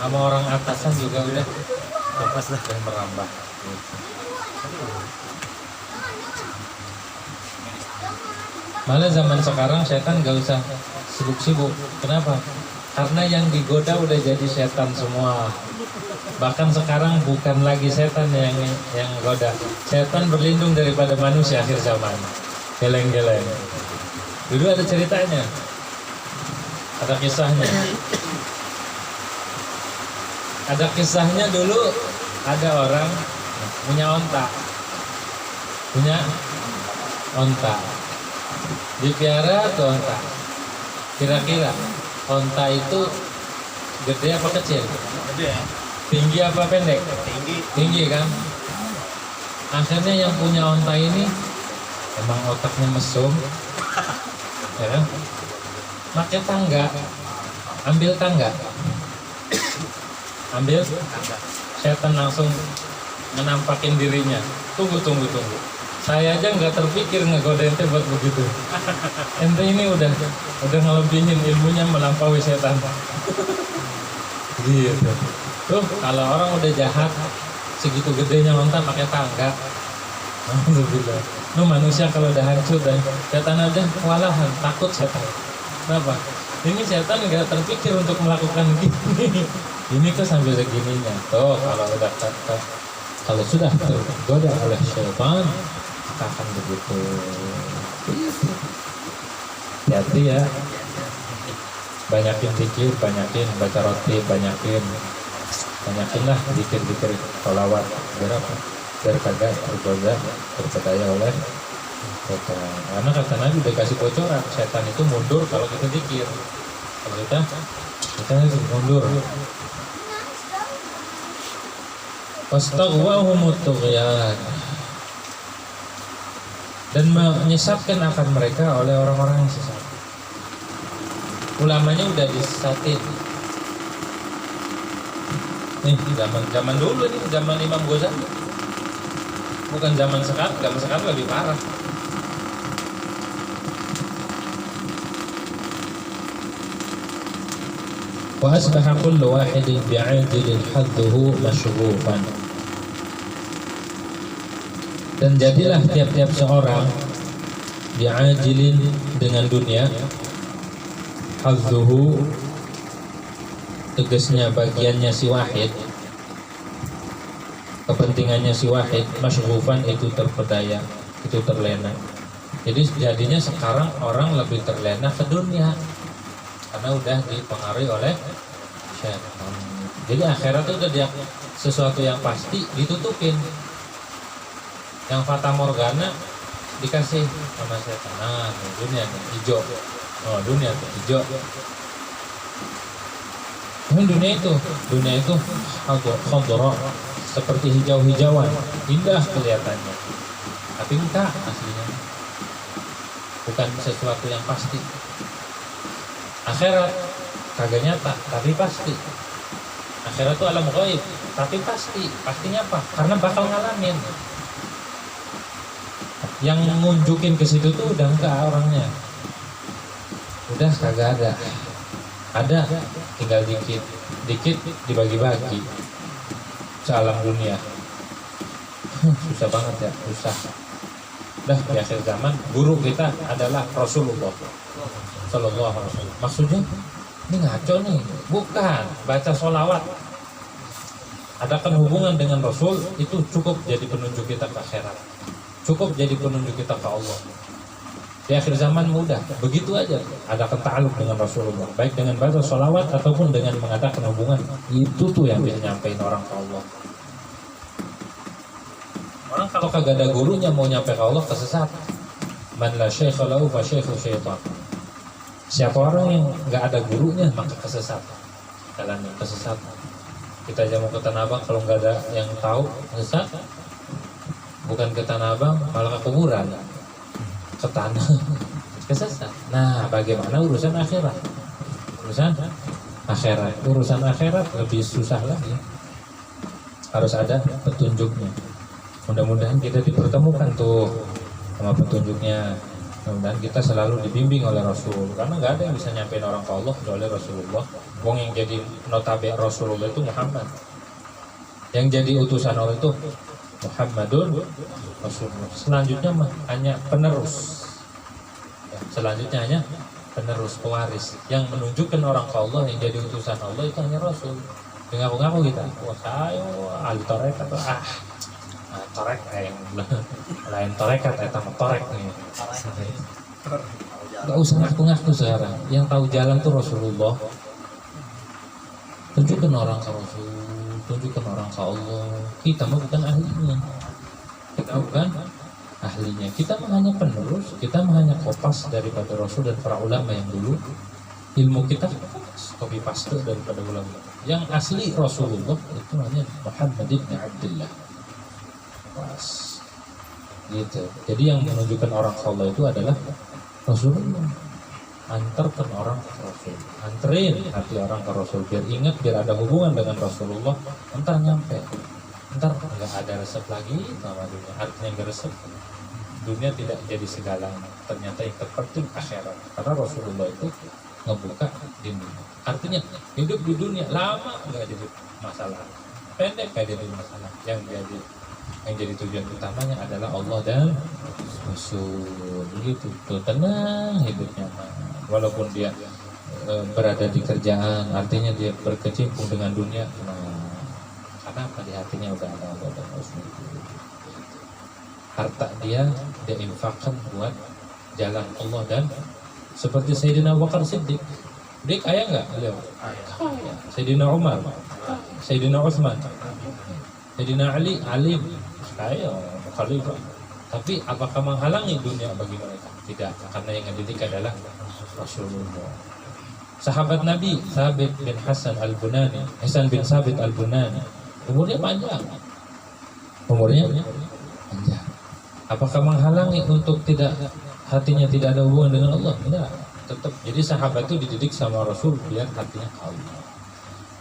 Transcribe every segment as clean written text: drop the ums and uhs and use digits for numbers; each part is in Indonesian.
sama orang atasan juga udah lepas dah dan merambah. Malah zaman sekarang setan gak usah sibuk-sibuk. Kenapa? Karena yang digoda udah jadi setan semua. Bahkan sekarang bukan lagi setan yang goda. Setan berlindung daripada manusia akhir zaman. Geleng-geleng. Dulu ada ceritanya. Ada kisahnya. Ada kisahnya dulu ada orang punya onta. Punya onta. Dipiara tuh onta. Kira-kira onta itu gede apa kecil? Gede. Tinggi apa pendek? Tinggi. Tinggi kan? Akhirnya yang punya onta ini emang otaknya mesum, ya kan? Pakai tangga, ambil tangga, ambil Tangga. setan langsung menampakin dirinya. Tunggu. Saya aja nggak terpikir ngegoda ente buat begitu. Ente ini udah ngelebihin ilmunya melampaui setan. Gitu. Tuh kalau orang udah jahat segitu gedenya onta pakai tangga. Alhamdulillah. Lu manusia kalau udah hancur dan setan aja kewalahan, takut setan. Kenapa? Ini setan nggak terpikir untuk melakukan gini. Ini tuh sambil segininya. Tuh kalau sudah tergoda oleh setan akan begitu. Hati-hati ya. Banyakin zikir, banyakin baca roti, banyakin lah zikir-zikir sholawat. Biar apa? Biar kagak tergoda, terpedaya oleh setan. Karena kata Nabi udah kasih bocoran, setan itu mundur kalau kita zikir. Kalau kita mundur. Wastaghwahumut tughyan. Dan menyesatkan akan mereka oleh orang-orang yang sesat. Ulamanya udah disesatin. Nih zaman dulu nih, zaman Imam Ghazali. Bukan zaman sekarang lebih parah. Wa asbaha kullu wahidin bi'ajilin hadduhu mashrufan. Dan jadilah tiap-tiap seorang bi'ajilin dengan dunia, hadduhu tegasnya bagiannya si wahid, kepentingannya si wahid, mashrufan itu terpedaya, itu terlena. Jadi jadinya sekarang orang lebih terlena ke dunia karena udah dipengaruhi oleh syaitan. Jadi akhirat itu udah sesuatu yang pasti ditutupin. Yang fata morgana dikasih sama setan. Nah, dunia nih hijau. Oh, dunia tuh hijau. Ini dunia itu khadra, seperti hijau-hijauan, indah kelihatannya. Tapi enggak aslinya. Bukan sesuatu yang pasti. Akhirat kagak nyata, tapi pasti. Akhirat itu alam ghaib, tapi pasti. Pastinya apa? Karena bakal ngalamin. Yang ngunjukin ke situ tuh udah enggak orangnya. Udah kagak ada. Ada, tinggal dikit dibagi-bagi. Sealam dunia. Susah banget ya, susah. Dah di akhir zaman guru kita adalah Rasulullah Sallallahu Alaihi Wasallam. Maksudnya ini ngaco nih, bukan baca sholawat. Adakan hubungan dengan Rasul itu cukup jadi penunjuk kita ke akhirat. Cukup jadi penunjuk kita ke Allah. Di akhir zaman mudah, begitu aja. Adakan ta'aluk dengan Rasulullah, baik dengan baca sholawat ataupun dengan mengadakan hubungan. Itu tuh yang bisa nyampein orang ke Allah. Orang kalau kagak ada gurunya mau nyampe ke Allah kesesat. Man la syaikha lahu fa syaikhu syaitan. Siapa orang yang nggak ada gurunya maka kesesat. Jalannya kesesat. Kita aja mau ke Tanah Abang kalau nggak ada yang tahu kesesat. Bukan ke Tanah Abang malah ke kuburan. Ke tanah kesesat. Nah, bagaimana urusan akhirat? Urusan akhirat lebih susah lagi. Harus ada petunjuknya. Mudah-mudahan kita dipertemukan tuh sama petunjuknya. Dan kita selalu dibimbing oleh Rasul, karena nggak ada yang bisa nyampein orang ke Allah kecuali Rasulullah. Wong yang jadi notabe Rasulullah itu Muhammad, yang jadi utusan Allah itu Muhammadun Rasulullah. Selanjutnya hanya penerus. Selanjutnya hanya penerus, pewaris. Yang menunjukkan orang ke Allah, yang jadi utusan Allah itu hanya Rasul. Ngaku-ngaku kita, wah saya ahli torek atau torek yang lain torekat atau torek nih. Gak usah ngaku-ngaku sekarang. Yang tahu jalan tuh Rasulullah. Tunjukkan orang ke Rasul, tunjukkan orang ke Allah. Kita mah bukan ahlinya. Kita bukan ahlinya. Kita mah hanya penerus, kita mah hanya kopas daripada Rasul dan para ulama yang dulu. Ilmu kita copy paste daripada ulama. Yang asli Rasulullah itu hanya Muhammad bin Abdullah. Pas. Gitu. Jadi yang menunjukkan orang ke Allah itu adalah Rasulullah. Antarkan orang ke Rasul, anterin hati orang ke Rasul, biar ingat, biar ada hubungan dengan Rasulullah. Entar nyampe, entar nggak ada resep lagi sama dunia. Artinya nggak resep, dunia tidak jadi segalanya. Ternyata yang terpenting akhirat, karena Rasulullah itu ngebuka dunia. Artinya hidup di dunia lama nggak jadi masalah, pendek nggak jadi masalah. Yang jadi tujuan utamanya adalah Allah dan Rasul. Begitu tuh, tenang hidupnya. Walaupun dia berada di kerjaan, artinya dia berkecimpung dengan dunia. Karena apa? Di hatinya udah ada Allah dan Rasul. Harta dia infakkan buat jalan Allah dan seperti Sayyidina Abu Bakar Siddiq. Dia kaya nggak? Beliau kaya. Sayyidina Umar, Sayyidina Utsman, Sayyidina Ali, alim, kaya, khalifah. Tapi apakah menghalangi dunia bagi mereka? Tidak, karena yang dididik adalah Rasulullah. Sahabat Nabi Thabit bin Hasan al-Bunani, Hasan bin Thabit al-Bunani, umurnya panjang. Apakah menghalangi untuk hatinya tidak ada hubungan dengan Allah? Tidak, tetap. Jadi sahabat itu dididik sama Rasul biar hatinya Allah.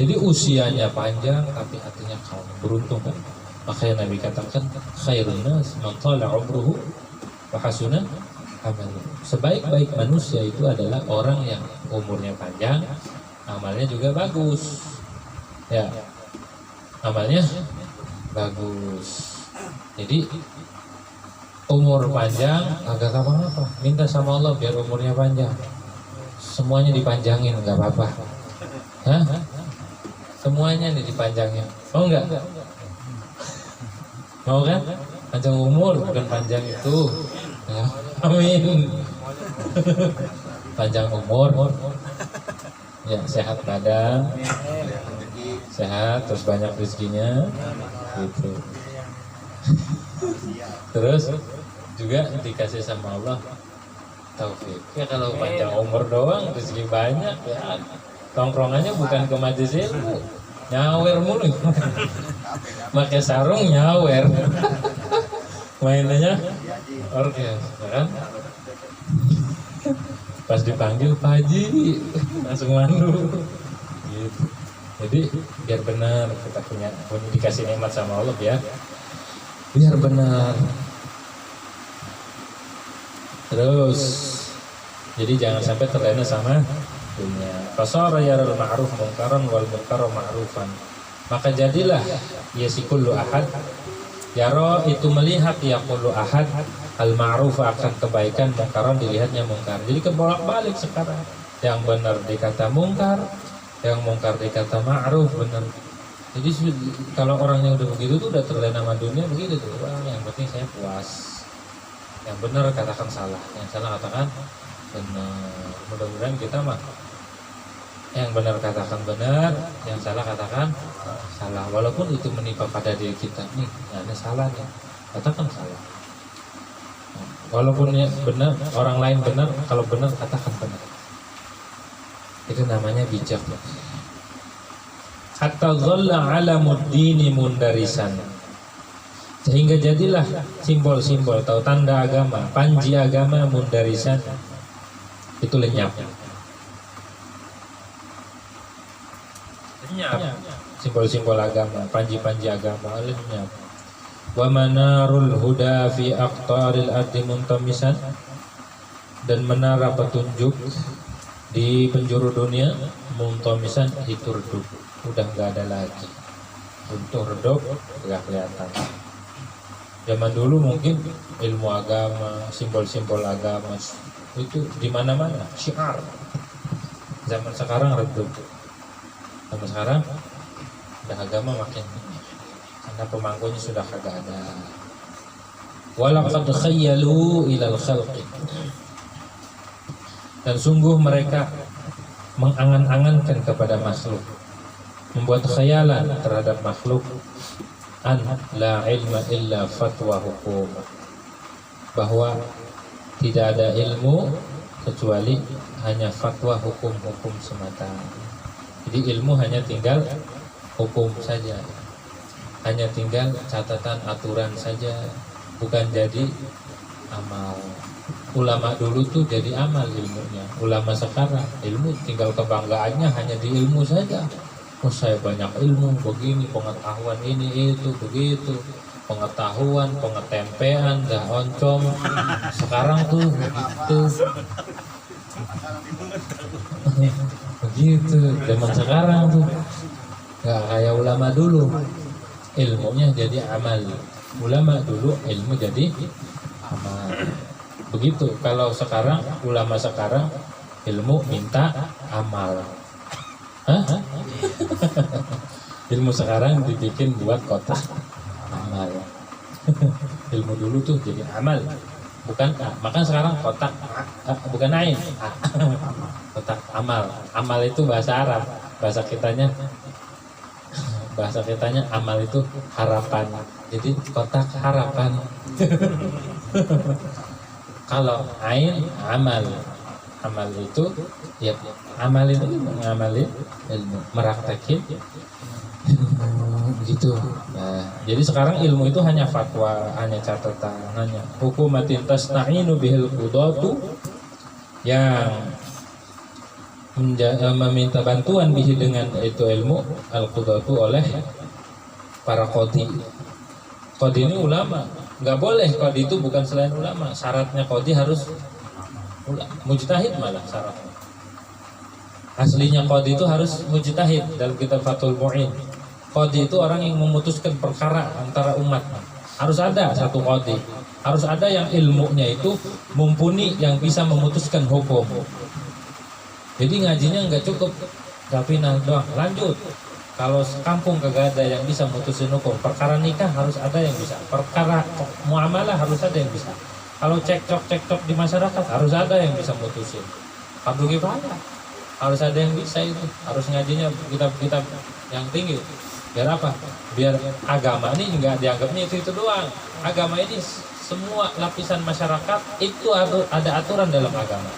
Jadi usianya panjang tapi hatinya Allah. Beruntung kan? Makanya Nabi katakan khairun nas man tala umruhu wa hasuna amaluhu. Sebaik-baik manusia itu adalah orang yang umurnya panjang, amalnya juga bagus. Ya. Amalnya bagus. Jadi umur panjang agak apa-apa. Minta sama Allah biar umurnya panjang. Semuanya dipanjangin, enggak apa-apa. Hah? Semuanya nih dipanjangin. Mau enggak? Mau kan? Panjang umur bukan panjang itu. Ya, amin. Panjang umur. Ya, sehat badan. Sehat, terus banyak rezekinya. Gitu. Terus juga dikasih sama Allah taufik. Ya kalau panjang umur doang rezeki banyak ya. Tongkrongannya bukan ke majelis ilmu. Nyawer mulu. Pakai sarung nyawer. Mainannya orkes, kan? Pas dipanggil Pak Haji langsung mandu. Gitu. Jadi biar benar kita punya dikasih nikmat sama Allah biar benar. Terus jadi jangan sampai terlena sama dunia. Fasara yarul ma'ruf munkaran wal munkar ma'rufan. Maka jadilah ya si kullu ahad yaro itu melihat ya kullu ahad al ma'ruf akan kebaikan, munkaran dilihatnya munkar. Jadi kebolak-balik sekarang. Yang benar dikata munkar, yang munkar dikata ma'ruf benar. Jadi kalau orangnya udah begitu tuh udah terlena sama dunia begitu tuh. Wah, yang penting saya puas. Yang benar katakan salah, yang salah katakan benar. Mudah-mudahan kita mah yang benar katakan benar, yang salah katakan salah. Walaupun itu menimpa pada diri kita, nih, ada salahnya, katakan salah. Walaupun ya benar, orang lain benar, kalau benar katakan benar. Itu namanya bijak. Hatta dhalla alamuddini mundarisan. Sehingga jadilah simbol-simbol atau tanda agama, panji agama mundarisan itu lenyap. Simbol-simbol agama, panji-panji agama lenyap. Wa manarul huda fi aqtaril ardi muntamisan. dan menara petunjuk di penjuru dunia muntomisan itu redup, udah nggak ada lagi. Untuk redup nggak kelihatan. Zaman dulu mungkin ilmu agama, simbol-simbol agama itu di mana-mana, syiar. Zaman sekarang redup. Zaman sekarang udah agama makin, karena pemangkunya sudah kagak ada. Walaqad khayyalu ilal khalqi, dan sungguh mereka mengangan-angankan kepada makhluk, membuat khayalan terhadap makhluk, an la ilma illa fatwa hukum, bahwa tidak ada ilmu kecuali hanya fatwa hukum-hukum semata. Jadi ilmu hanya tinggal hukum saja, hanya tinggal catatan aturan saja, bukan jadi amal. Ulama dulu tuh jadi amal ilmunya. Ulama sekarang ilmu tinggal kebanggaannya hanya di ilmu saja. Oh, saya banyak ilmu begini, pengetahuan ini itu begitu, pengetahuan, pengetempean, dah oncom. Sekarang tuh begitu. Begitu, zaman sekarang tuh nggak kayak ulama dulu. Ilmunya jadi amal. Ulama dulu ilmu jadi amal. Begitu. Kalau sekarang ulama sekarang ilmu minta amal. Hah? Ilmu sekarang dibikin buat kotak amal. Ilmu dulu tuh jadi amal, bukan A. Maka sekarang kotak A, bukan ain A. Kotak amal. Amal itu bahasa Arab. Bahasa kitanya amal itu harapan. Jadi kotak harapan. Kalau ain amal, amal itu ya amal itu mengamalin ilmu, meraktekin gitu. Nah, jadi sekarang ilmu itu hanya fatwa, hanya catatan, hanya hukumatin tasna'inu bihil qudatu, yang meminta bantuan bihi dengan itu ilmu al qudatu oleh para qadi. Qadi ini ulama. Nggak boleh qadi itu bukan selain ulama. Syaratnya qadi harus mujtahid, malah syaratnya. Aslinya qadi itu harus mujtahid. Dalam kitab Fathul Mu'in, qadi itu orang yang memutuskan perkara antara umat. Harus ada satu qadi. Harus ada yang ilmunya itu mumpuni, yang bisa memutuskan hukum. Jadi ngajinya nggak cukup dapinah doang. Lanjut. Kalau kampung kagak ada yang bisa mutusin hukum, perkara nikah harus ada yang bisa, perkara muamalah harus ada yang bisa. Kalau cekcok di masyarakat harus ada yang bisa mutusin. Fardu kifayah harus ada yang bisa itu. Harus ngajinya kitab-kitab yang tinggi. Biar apa? Biar agama ini nggak dianggapnya itu doang. Agama ini semua lapisan masyarakat itu ada aturan dalam agama.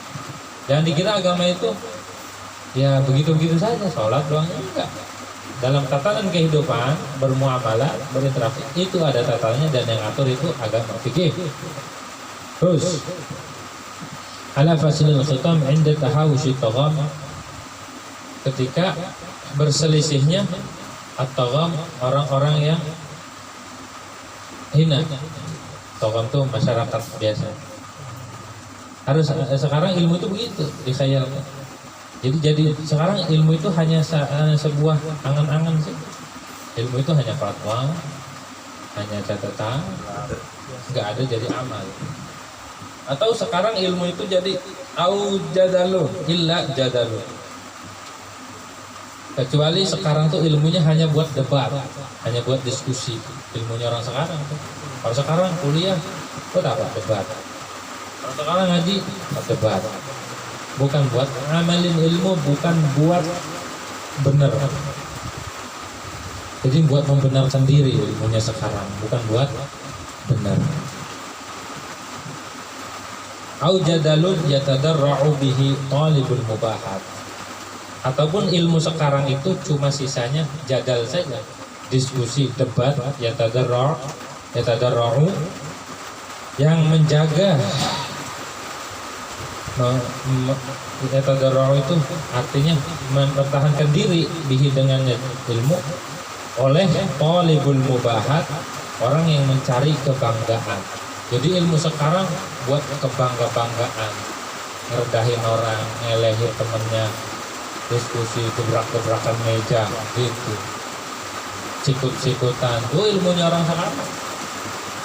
Jangan dikira agama itu ya begitu-begitu saja, sholat doang, enggak. Dalam tatanan kehidupan, bermuamalah, berinteraksi, itu ada tatarannya, dan yang atur itu agama fikih. Terus, ala fasilil khitam inda tahawushi tagham, ketika berselisihnya at-tagham, orang-orang yang hina. Tagham itu masyarakat biasa. Harus sekarang ilmu itu begitu dikhayalkan. Jadi sekarang ilmu itu hanya sebuah angan-angan sih. Ilmu itu hanya fatwa, hanya catatan, nggak ada jadi amal. Atau sekarang ilmu itu jadi au jadalu illa jadalu. Kecuali sekarang tuh ilmunya hanya buat debat, hanya buat diskusi. Ilmunya orang sekarang tuh. Kalau sekarang kuliah, buat apa? Debat. Kalau sekarang ngaji, debat. Bukan buat amalin ilmu, bukan buat benar. Jadi buat membenarkan diri ilmunya sekarang, bukan buat benar. Au jadalun yatadarra'u bihi talibul mubahat. Ataupun ilmu sekarang itu cuma sisanya jadal saja, diskusi, debat, yatadarra'u, yang menjaga. Yatadarra'u itu artinya mempertahankan diri bihi dengan ilmu oleh talibul mubahat, orang yang mencari kebanggaan. Jadi ilmu sekarang buat kebanggaan, ngerendahin orang, ngelehin temennya, diskusi gebrak-gebrakan meja gitu, sikut-sikutan, ilmunya orang sekarang.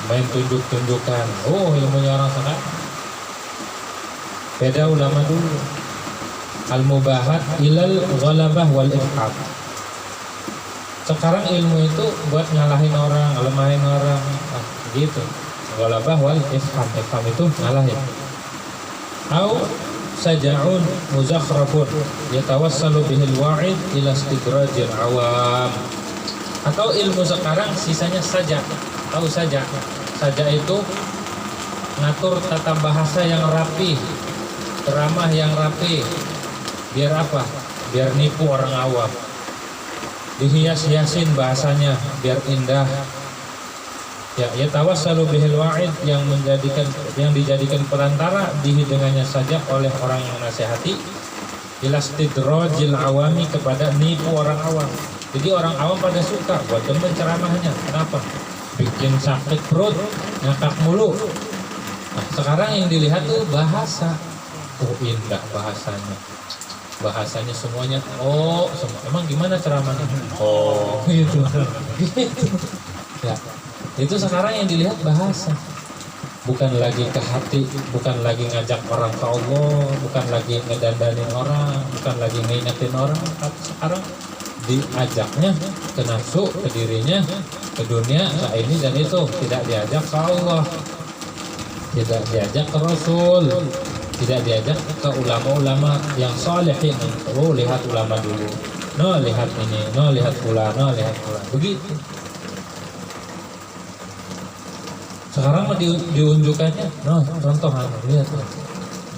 Main tunjuk-tunjukkan, ilmunya orang sekarang. Beda ulama dulu. Al-mubahat ilal ghalabah wal ifham. Sekarang ilmu itu buat ngalahin orang, lemahin orang, gitu. Ghalabah wal ifham. Ifham itu ngalahin. Au saja'un muzakhrafun yatawassalu bihil wa'id ila istidrajil awam. Atau ilmu sekarang sisanya saja. Tahu saja. Saja itu ngatur tata bahasa yang rapi, ceramah yang rapi. Biar apa? Biar nipu orang awam. Dihias-hiasin bahasanya biar indah. Ya tawassalu bihil wa'id yang dijadikan perantara dengannya saja oleh orang yang nasihati ila istidrajil awami kepada nipu orang awam. Jadi orang awam pada suka buat demen ceramahnya. Kenapa? Bikin sakit perut, ngakak mulu. Nah, sekarang yang dilihat tuh bahasa. Indah bahasanya. Bahasanya semuanya semua. Emang gimana ceramahnya? Gitu. Ya. Itu sekarang yang dilihat bahasa. Bukan lagi ke hati, bukan lagi ngajak orang ke Allah, bukan lagi ngedandanin orang, bukan lagi ngingetin orang. Sekarang diajaknya ke nafsu, ke dirinya, ke dunia, ke ini dan itu. Tidak diajak ke Allah, tidak diajak ke Rasul, tidak diajak ke ulama-ulama yang salihin. Lihat ulama dulu, lihat ini, lihat pula, lihat pula. Begitu. Sekarang mah diunjukannya, contoh lihat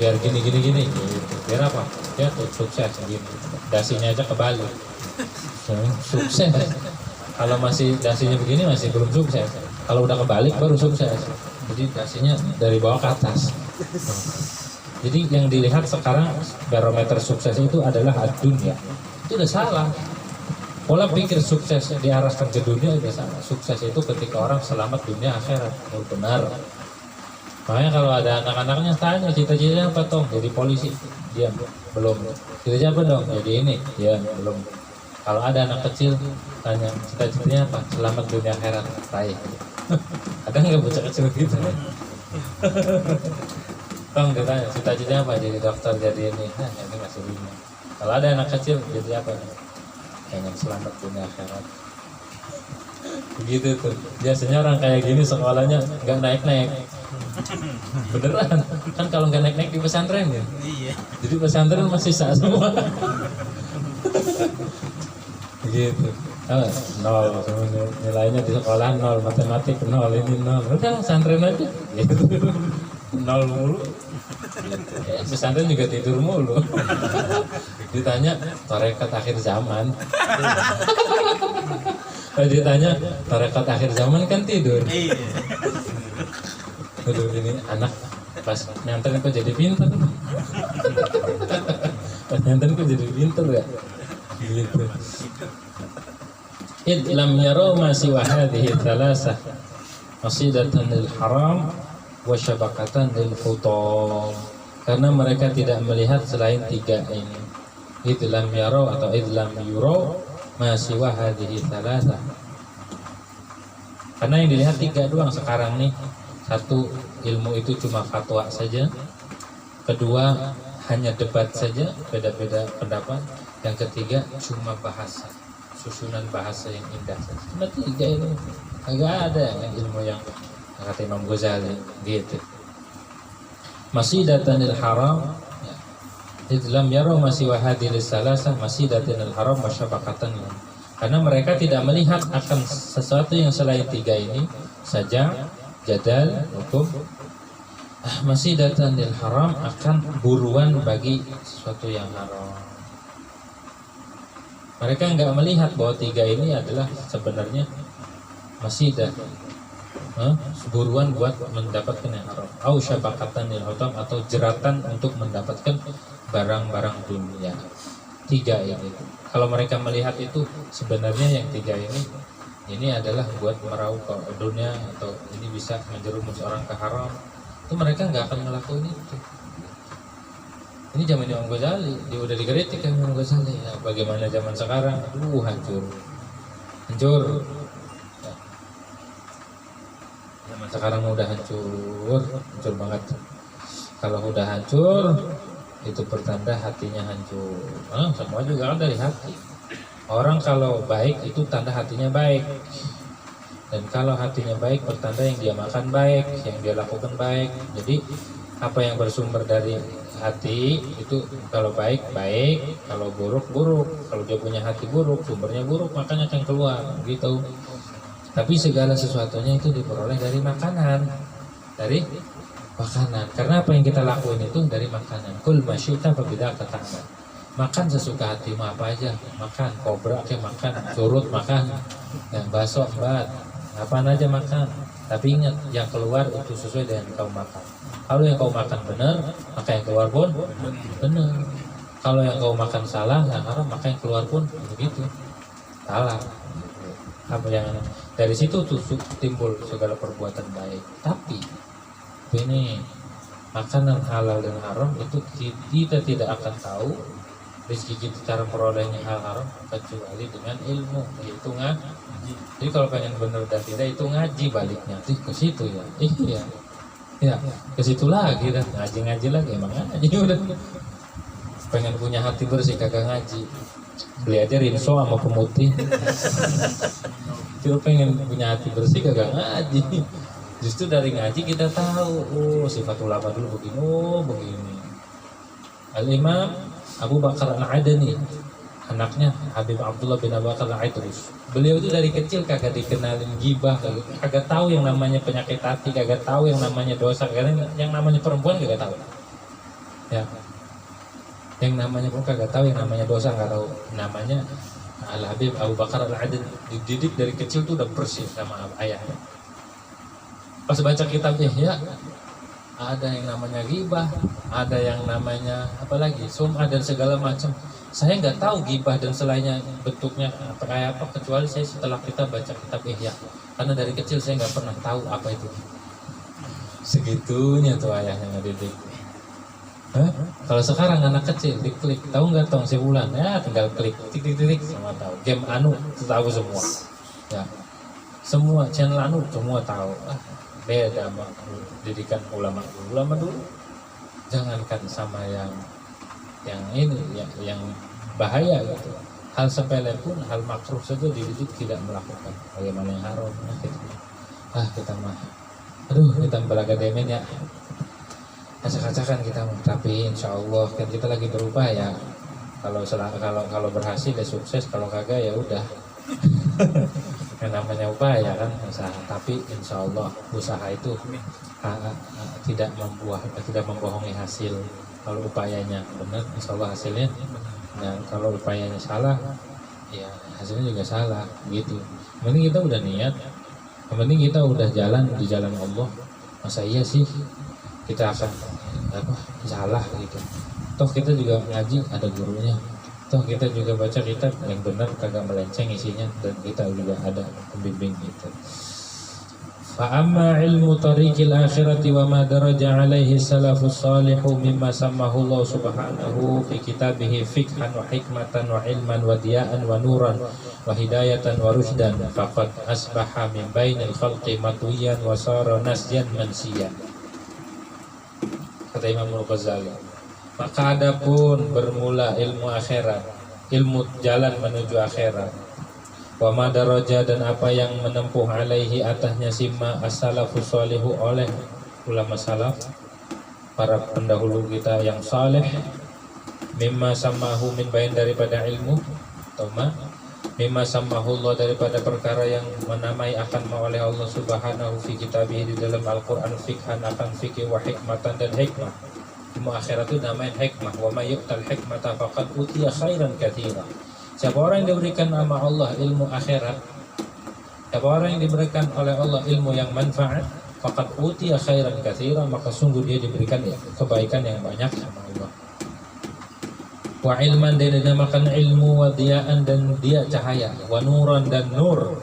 biar gini gitu. Biar apa? Ya sukses gini. Dasinya aja kebalik. Sukses. Kalau masih dasinya begini masih belum sukses. Kalau udah kebalik baru sukses. Jadi dasinya dari bawah ke atas. Jadi yang dilihat sekarang barometer sukses itu adalah dunia. Itu udah salah. Pola pikir sukses diarahkan ke dunia udah salah. Sukses itu ketika orang selamat dunia akhirat. Benar. Makanya kalau ada anak-anaknya tanya cita-citanya apa Tong? Jadi polisi. Dia belum. Cita-citanya apa dong? Jadi ini. Dia belum. Kalau ada anak kecil tanya cita-citanya apa? Selamat dunia akhirat. Baik. Ada nggak bocah kecil gitu? Tong ditanya cita-citanya apa? Jadi dokter, jadi ini. Nah ini masih bingung. Kalau ada anak kecil jadi apa? Pengen selamat dunia akhirat. Begitu tuh. Biasanya orang kayak gini sekolahnya nggak naik-naik. Beneran. Kan kalau nggak naik-naik di pesantren ya. Iya. Jadi pesantren masih sah semua. Begitu. Nol. Nilainya di sekolah nol, matematik nol, ini nol. Udah pesantren aja. Gitu. Nol mulu. Pesantren juga tidur mulu. Ditanya tarekat akhir zaman. Kalau ditanya tarekat akhir zaman kan tidur. Aduh ini anak pas nyanten kok jadi pinter. Pas nyanten kok jadi pinter ya. Gitu. Lam yaro ma siwa hadhihi thalasah masidatan lil haram wa syabakatan lil hutam. Karena mereka tidak melihat selain tiga ini. Idlam yaro atau idlam yuro masih wahadihi thalatha. Karena yang dilihat tiga doang sekarang nih. Satu, ilmu itu cuma fatwa saja. Kedua, hanya debat saja, beda-beda pendapat. Yang ketiga, cuma bahasa, susunan bahasa yang indah saja. Cuma tiga ini. Agak ada yang ilmu yang kata Imam Ghazali gitu. Masih datanil haram. Idlam yaro masih wahadilis salasah masih datanil haram masyabakatan. Karena mereka tidak melihat akan sesuatu yang selain tiga ini saja, jadal, hukum. Masih datanil haram akan buruan bagi sesuatu yang haram. Mereka nggak melihat bahwa tiga ini adalah sebenarnya masih buruan buat mendapatkan yang haram. Au syabakatan lil hutam atau jeratan untuk mendapatkan barang-barang dunia. Tiga ini. Kalau mereka melihat itu sebenarnya yang tiga ini adalah buat meraup ke dunia atau ini bisa menjerumus orang ke haram. Itu mereka nggak akan ngelakuin itu. Ini zaman Imam Ghazali, dia udah dikritik kan Imam Ghazali. Ya, bagaimana zaman sekarang? Aduh, hancur. Ya, zaman sekarang udah hancur banget. Kalau udah hancur, itu pertanda hatinya hancur. Semua juga kan dari hati. Orang kalau baik itu tanda hatinya baik. Dan kalau hatinya baik, pertanda yang dia makan baik, yang dia lakukan baik. Jadi apa yang bersumber dari hati itu kalau baik, kalau buruk. Kalau dia punya hati buruk, sumbernya buruk, makanya akan keluar gitu. Tapi segala sesuatunya itu diperoleh dari makanan. Karena apa yang kita lakuin itu dari makanan. Kul masyita berbeda katakan. Makan sesuka hatimu apa aja, makan kobra kayak makan, curut makan, yang bakso bat, apaan aja makan. Tapi ingat, yang keluar itu sesuai dengan yang kau makan. Kalau yang kau makan benar, maka yang keluar pun benar. Kalau yang kau makan salah, yang haram, maka yang keluar pun begitu, salah. Apa yang dari situ tuh timbul segala perbuatan baik. Tapi ini makanan halal dan haram itu kita tidak akan tahu rezeki kita, cara perolehnya hal haram kecuali dengan ilmu, yaitu ngaji. Jadi kalau pengen bener dan tidak itu ngaji baliknya, ke situ ya. Ya ke situ lagi dah, ngaji lagi, emang ngaji udah. Pengen punya hati bersih kagak ngaji, beli aja rinso sama pemutih. Kalau pengen punya hati bersih kagak ngaji. Justru dari ngaji kita tahu, sifat ulama dulu begini. Al-Imam Abu Bakar Al-Adani, anaknya Habib Abdullah bin Abu Bakar Al-Idrus. Beliau itu dari kecil kagak dikenalin gibah, kagak tahu yang namanya penyakit hati, kagak tahu yang namanya dosa, karena yang namanya perempuan kagak tahu. Ya. Yang namanya pun kagak tahu, yang namanya dosa kagak tahu. Namanya Al-Habib Abu Bakar Al-Adani, dididik dari kecil tuh udah bersih sama ayahnya. Pas baca kitab ya ada yang namanya ghibah, ada yang namanya apalagi sum'ah dan segala macam. Saya nggak tahu ghibah dan selainnya bentuknya kayak apa, kecuali saya setelah kita baca kitab Ihya. Karena dari kecil saya nggak pernah tahu apa itu. Segitunya tuh ayahnya ngedidik. Kalau sekarang anak kecil diklik, tahu nggak tong sebulan ya tinggal klik tik semua tahu. Game anu tahu semua. Ya. Semua channel anu semua tahu. Beda sama didikan ulama dulu. Jangankan sama yang ini yang bahaya gitu. Hal sepele pun, hal makruh saja dididik tidak melakukan. Bagaimana yang haram? Kita mah, kita belaga demen ya. Acak-acakan kita, tapi insya Allah kan kita lagi berupaya. Kalau berhasil ya sukses, kalau kagak ya udah. Yang namanya upaya kan usaha, tapi insya Allah usaha itu tidak membohongi hasil. Kalau upayanya benar, insya Allah hasilnya. Nah, kalau upayanya salah, ya hasilnya juga salah gitu. Mending kita udah niat, mending kita udah jalan di jalan Allah. Masa iya sih kita akan salah gitu? Toh kita juga ngaji ada gurunya. Toh kita juga baca kitab yang benar kagak melenceng isinya, dan kita juga ada pembimbing gitu. Fa amma ilmu tariqil akhirati wa ma daraja alaihi salafus salihu mimma sammahu Allah subhanahu fi kitabihi fikhan wa hikmatan wa ilman wa diya'an wa nuran wa hidayatan wa rushdan faqad asbaha min bainil khalqi matwiyan wa sara nasyan mansiyan. Kata Imam Al-Ghazali, maka adapun bermula ilmu akhirat, ilmu jalan menuju akhirat, wa madaraja dan apa yang menempuh alaihi atasnya simma as-salafus shalihu oleh ulama salaf, para pendahulu kita yang saleh, mimma sammahu min bain daripada ilmu, toma mimma sammahu Allah daripada perkara yang menamai akan oleh Allah subhanahu fi kitabih di dalam Al-Quran, fikhan akan fikih wa hikmatan dan hikmah. Ilmu akhirat itu namanya hikmah. Wa may yu'tal hikmata faqad utiya khairan katsira. Siapa orang yang diberikan sama Allah ilmu akhirat, siapa orang yang diberikan oleh Allah ilmu yang manfaat, faqad utiya khairan katsira, maka sungguh dia diberikan kebaikan yang banyak sama Allah. Wa ilman dan dinamakan ilmu, wa diya'an dan dia cahaya, wa nuran dan nur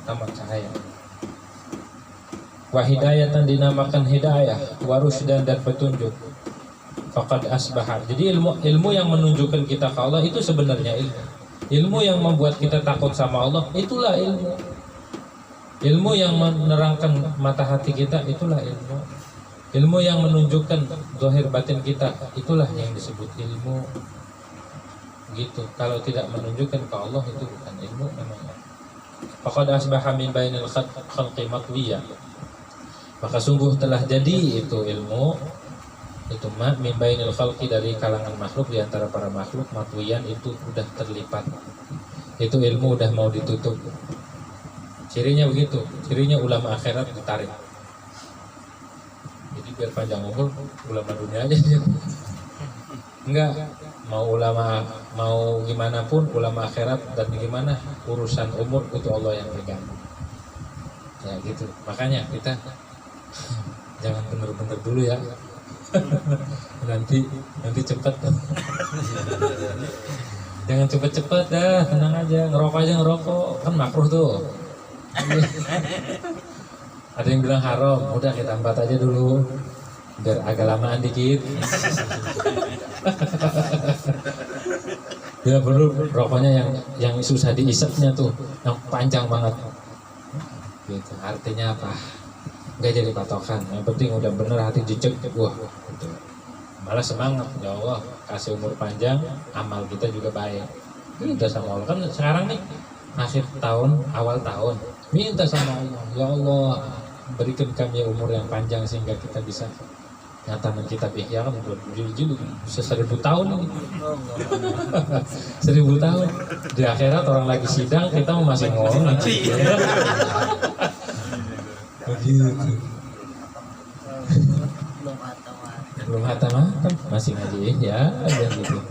nama cahaya, wa hidayatan dinamakan hidayah, wa rusydan dan petunjuk. faqad asbaha. Jadi ilmu yang menunjukkan kita ke Allah itu sebenarnya ilmu. Ilmu yang membuat kita takut sama Allah itulah ilmu. Ilmu yang menerangkan mata hati kita itulah ilmu. Ilmu yang menunjukkan zahir batin kita itulah yang disebut ilmu. Gitu. Kalau tidak menunjukkan ke Allah itu bukan ilmu namanya. Faqad asbaha min bainil khalqi matwiya. Maka sungguh telah jadi itu ilmu itu min bainil khalqi dari kalangan makhluk, di antara para makhluk, matwiyan itu udah terlipat. Itu ilmu udah mau ditutup. Cirinya begitu, cirinya ulama akhirat ditarik. Jadi biar panjang umur ulama dunia aja. Enggak, mau ulama mau gimana pun ulama akhirat dan gimana urusan umur itu Allah yang pegang. Ya gitu. Makanya kita jangan bener-bener dulu ya. nanti cepet. Jangan cepet-cepet dah, tenang aja, ngerokok kan makruh tuh. Ada yang bilang haram, udah kita empat aja dulu biar agak lamaan dikit. Ya perlu rokoknya yang susah diisapnya tuh, yang panjang banget. Gitu. Artinya apa? Nggak jadi patokan. Yang penting udah bener hati dicek, wah. Gitu. Malah semangat, ya Allah kasih umur panjang, amal kita juga baik. Minta sama Allah kan sekarang nih akhir tahun, awal tahun, minta sama Allah, ya Allah berikan kami umur yang panjang sehingga kita bisa nyatakan kitab Ihya kan berjilid-jilid bisa 1000 tahun ini. 1000 tahun di akhirat orang lagi sidang kita masih ngomong begitu. Belum hatam masih ngaji ya gitu.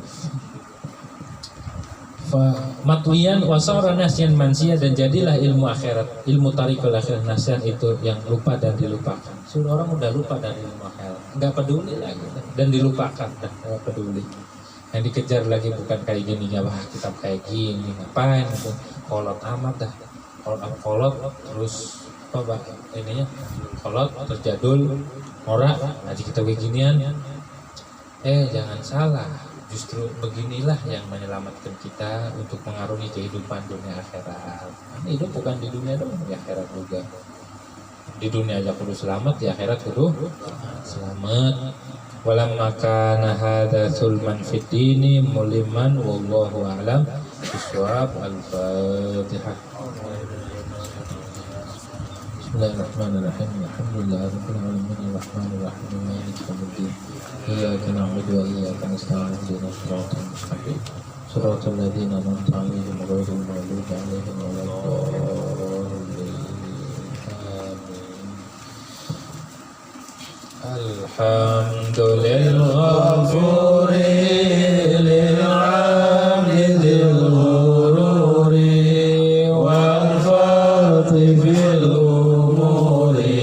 Matwiyan wasara nasyan mansia, dan jadilah ilmu akhirat, ilmu tarikul akhirat nasyan itu yang lupa dan dilupakan. Sudah orang udah lupa dari ilmu akhirat, nggak peduli lagi dan dilupakan, dah nggak peduli. Yang dikejar lagi bukan kayak gini, ya wah kitab kayak gini ngapain itu, kolot amat dah, kolot terus apa ininya, kolot terus jadul, norak, ngaji kita beginian. Jangan salah. Justru beginilah yang menyelamatkan kita untuk mengarungi kehidupan dunia akhirat. Hidup bukan di dunia doang, di akhirat juga. Di dunia aja kudu selamat, di akhirat kudu selamat. Walamma kana hadza sulman fid dini muliman wallahu a'lam bishawab. Al-Fatihah. Bismillahirrahmanirrahim. Alhamdulillahirabbil alamin arrahmanir rahim maliki yaumiddin. Iyyaka na'budu wa iyyaka nasta'in ihdinas siratal mustaqim siratal ladzina an'amta 'alaihim ghairil maghdubi 'alaihim waladdallin. Alhamdulillahil ghafuri lil 'abdi dzil ghururi wal fatih fil umuri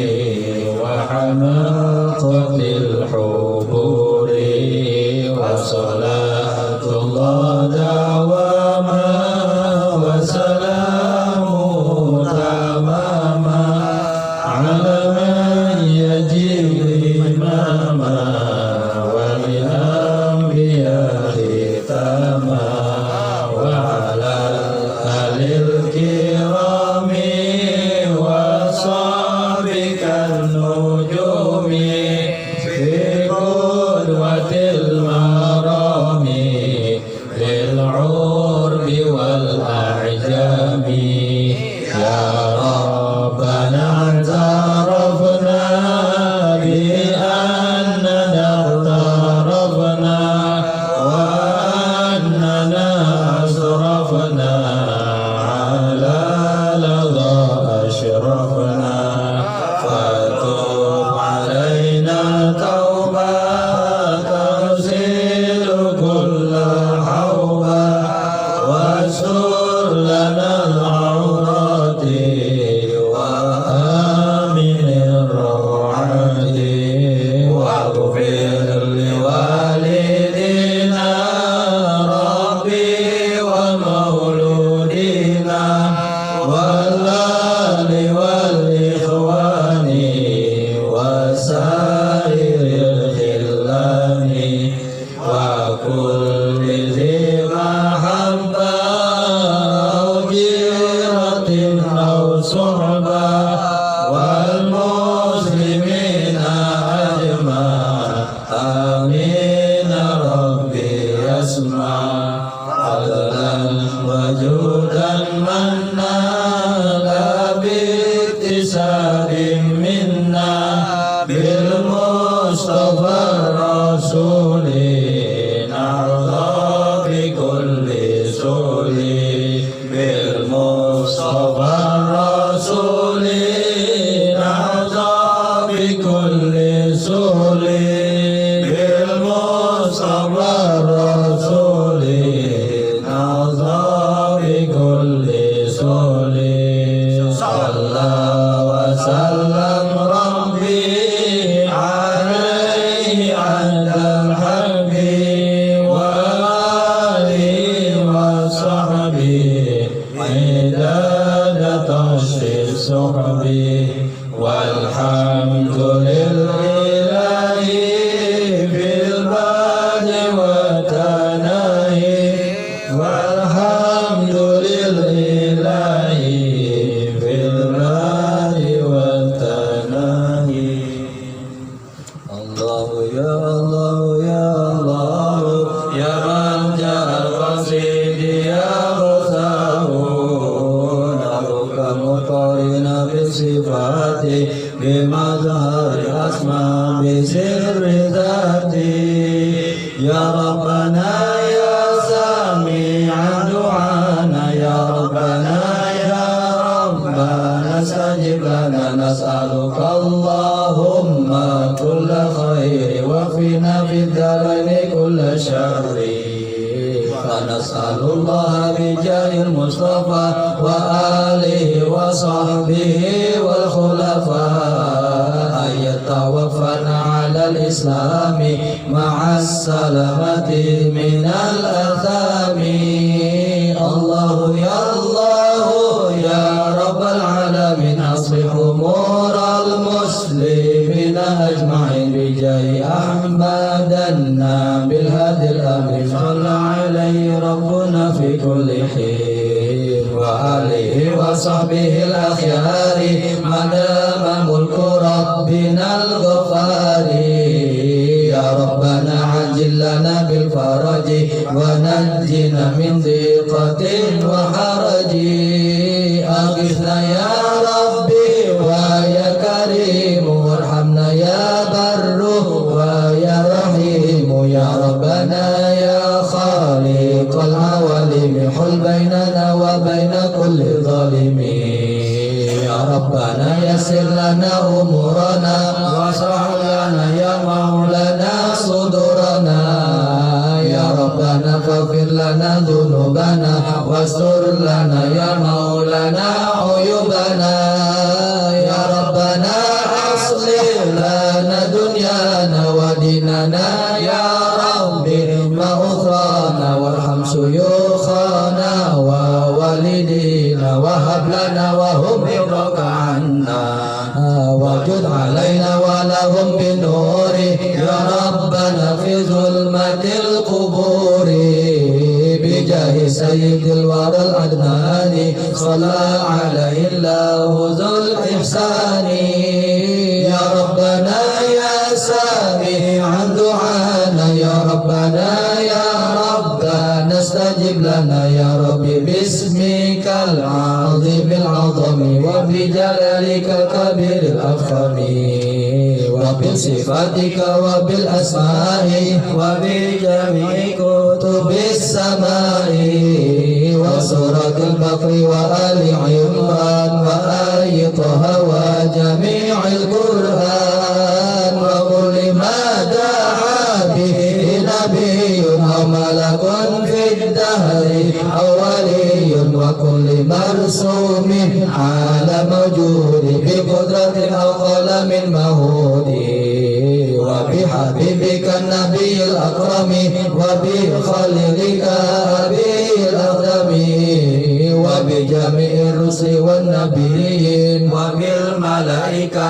wa hamaqatil huburi wa salatullah dawama wa salamu tamama ala man yajib imama wa min anbiya khitama wa ala alil kirami wa sabikan nujumi fi qudwatil marami lil urbi wal a'jami ya rabbana tarafna bi annana tarafna wa annana asrafna ala ladha ashrafna fatub alaina tauba tarsilu kulla hawba wastur lana al-awrati والصحبة والمسلمين أجمعين آمين ربي يسمع عدلا وجودا مناك باكتساب منا بالمصطفى الرسول نرضى بكل سؤل بالمصطفى الرسول نرضى بكل سؤل بالمصطفى الرسول نرضى بكل سؤل صلى وسلم ربي عليه عند الحب وآله وصحبه عداد طشر السحب والحمد لله في البعد وتناهي والحمد لله في البعد والتناهي الله يا الله يا الله يا من جاء القصيد يا غثاه نروك مقارن بصفاتي بمظهر الأسماء بسر ذاتي يا ربنا يا سميع دعانا يا ربنا يا ربنا استجب لنا نسألك اللهم كل خير وفينا في الدارين كل شر فنسأل الله بجاه المصطفى وآله وصحبه والخلفاء أن يتوفنا على الإسلام مع السلامة من الآثام الله يا رب العالمين أصلح أمور المسلمين أجمعين بجاه أحمد النبي الهادي الأمر صلى عليه ربنا في كل حين وآله وصحبه الأخيار ما دام ملك ربنا الغفار يا ربنا عجل لنا بالفرج ونجنا من ضيقة وحرج أغثنا يا ربي ويا كريم وارحمنا يا بر ويا رحيم يا ربنا يا خالق العوالم حل بيننا وبين كل ظالم يا ربنا يسر لنا أمورنا واشرح لنا يا مولانا صدورنا يا ربنا فاغفر لنا ذنوبنا واستر لنا يا مولانا عيوبنا يا ربنا أصلح لنا دنيانا وديننا يا ربي ما أخرانا وارحم شيوخنا ووالدينا وهب لنا وهم يرضى عنا وجد علينا ولهم بالنور يا ربنا في ظلمة القبور بجاه سيد الورى العدنان صلى عليه الله ذو الإحسان يا ربنا يا سامع دعانا يا ربنا يا ربنا استجب لنا يا رب باسمك العظيم العظم وبجلالك الكبير الأفخم وبصفاتك وبالأسماء وبجميع كتب السماء وسورة البقر وآل عمران وآي طه وجميع القرآن وكل ما دعا به نبي أو ملك في الدهر أو ولي وكل مرسوم على موجود بقدرة أو قلم مهود وبحبيبك النبي الأكرم وبخليلك أبي الأقدم وبجميع الرسل والنبيين وبالملائكة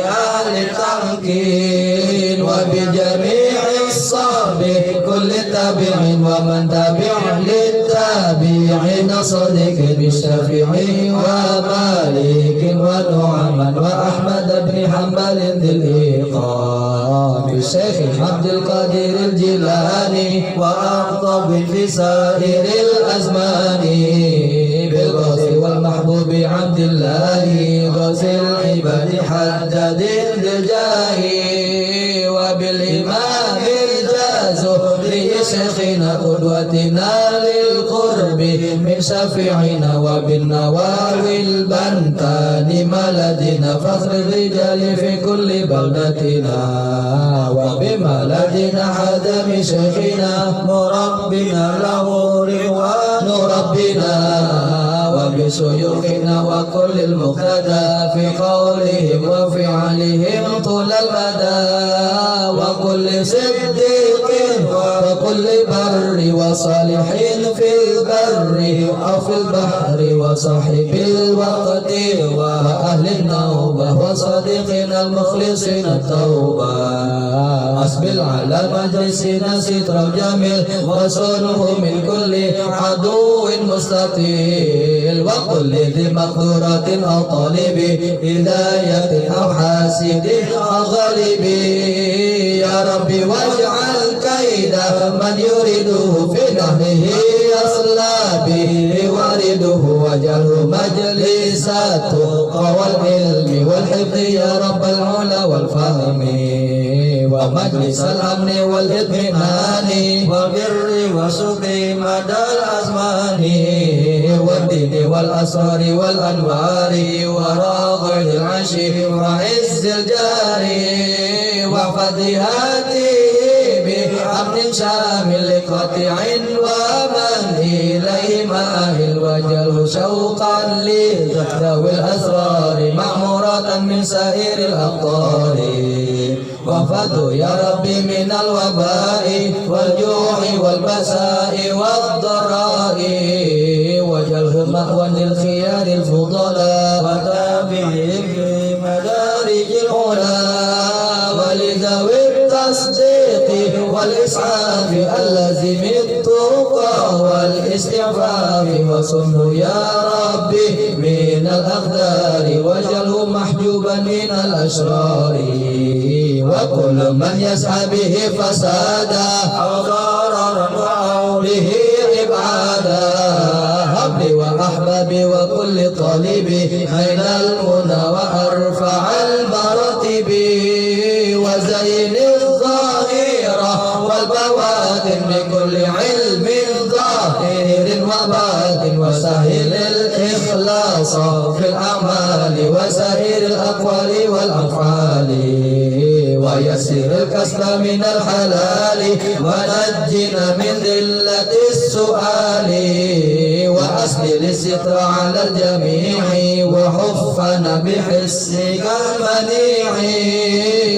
أهل التمكين وبجميع الصحب كل تابع ومن تبع للتابعين صديق بالشفيع ومالك ونعما وأحمد بن حنبل ذي الإيقان بالشيخ عبد القادر الجيلاني وأقطب في سائر الأزمان بالغوث والمحبوب عبد الله غوث العباد حدد الجاه وبالإمام الجازري شيخنا قدوتنا للقرب من شفيعنا وبالنواوي البنتان ملدنا فخر الرجال في كل بلدتنا وبملدنا حدم شيخنا مربنا له رضوان ربنا وبشيوخنا وكل المقتدى في قولهم وفعلهم طول المدى وكل صديق وكل بر وصالح في البر أو في البحر وصاحب الوقت وأهل النوبة وصديقنا المخلصين التوبة أسبل على مجلسنا ستر الجميل وصونه من كل عدو مستطيل وكل ذي مقدورة أو طالب هداية أو حاسد أو غالب يا ربي واجعل كيد من يريده في نهره يصلى به وارده واجعله مجلس التقى والعلم والحفظ يا رب العلا والفهم ومجلس الأمن والإطمئنان والبر والشكر مدى الأزمان والدين والأسرار والأنوار وراغب العشي وعز الجاري وفضيهاته بأمن شامل لقطع ومن إليه ماهل وجل شوقا لذوي الأسرار معمورة من سائر الأقطار وفضوا يا ربي من الوباء والجوع والبساء والضراء وجله مأوى للخيار الفضلاء وتابعهم في مدارج العلا ولذوي التصديق والإسعاف اللازم التقى والاستعفاف وصنه يا ربي من الأقدار واجعله محجوبا من الأشرار وكل من يسعى به فسادا أو ضررا وعوله إبعادا هبلي وأحبابي وكل طالب أين المنى وأرفع المراتب وزين الظاهرة والبواطن بكل علم ظاهر وباطن وسهل الإخلاص في الأعمال وسائر الأقوال والأفعال ويسر الكسب من الحلال ونجنا من ذلة السؤال وأسدل الستر على الجميع وحفنا بحسك المنيع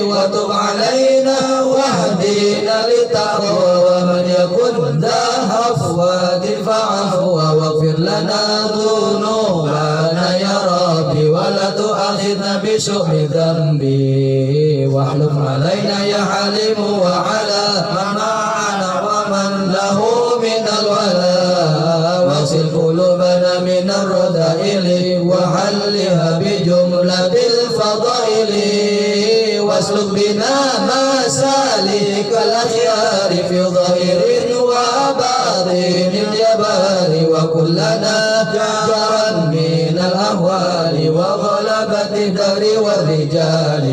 وتب علينا واهدنا للتقوى ومن يكن ذا هفوات فعفو واغفر لنا ذنوبنا يا ربي ولا تؤاخذنا بشؤم ذنبي واحلف علينا يا حليم وعلى من معنا ومن له من الولاء واغسل قلوبنا من الرذائل وحلها بجملة الفضائل واسلك بنا مسالك الأخيار في ظاهر وباطن الجبال وكلنا جارا من الأهوال وغلبة الدهر والرجال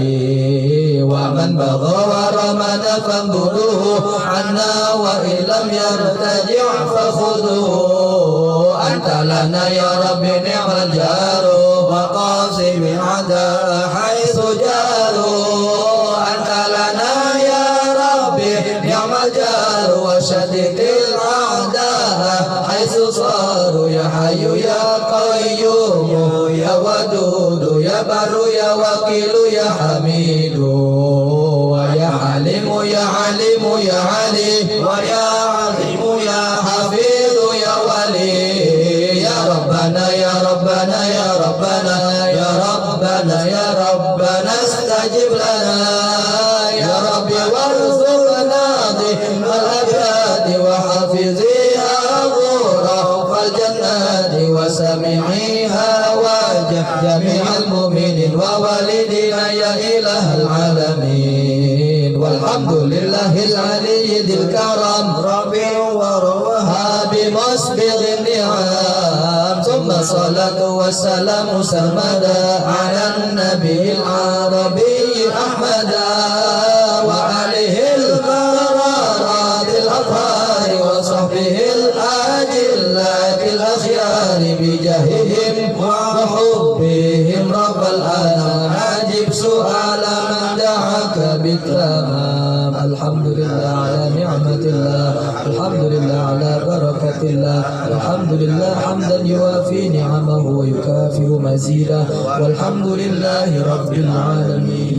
ومن بغى ورمنا فانظروه عنا وإن لم يرتجع فخذوه أنت لنا يا رب نعم الجار وقاسم عدا حيث جاروا أنت لنا يا رب نعم الجار وشدد الأعداء حيث صاروا يا حي يا قيوم يا ودود يا بر يا وكيل يا حميد ويا حليم يا عليم يا علي ويا عظيم يا حفيظ يا ولي يا ربنا يا ربنا يا ربنا يا ربنا يا ربنا استجب لنا يا رب وارزقنا ضمن الأبيات وحافظيها غرف الجنات وسمعيها واجعل جميع المؤمنين ووالدينا يا إله العالمين والحمد لله العلي ذي الكرم ربي وروها بمسبغ النعم ثم الصلاة والسلام سرمدا على النبي العربي أحمد وعليه البررات الأطهار وصحبه الأجلاء الأخيار بجاههم وحبهم رب العالمين أجب سؤال من دعاك بالتمام الحمد لله على نعمة الله الحمد لله على بركة الله الحمد لله حمدا يوافي نعمه ويكافئ مزيدا والحمد لله رب العالمين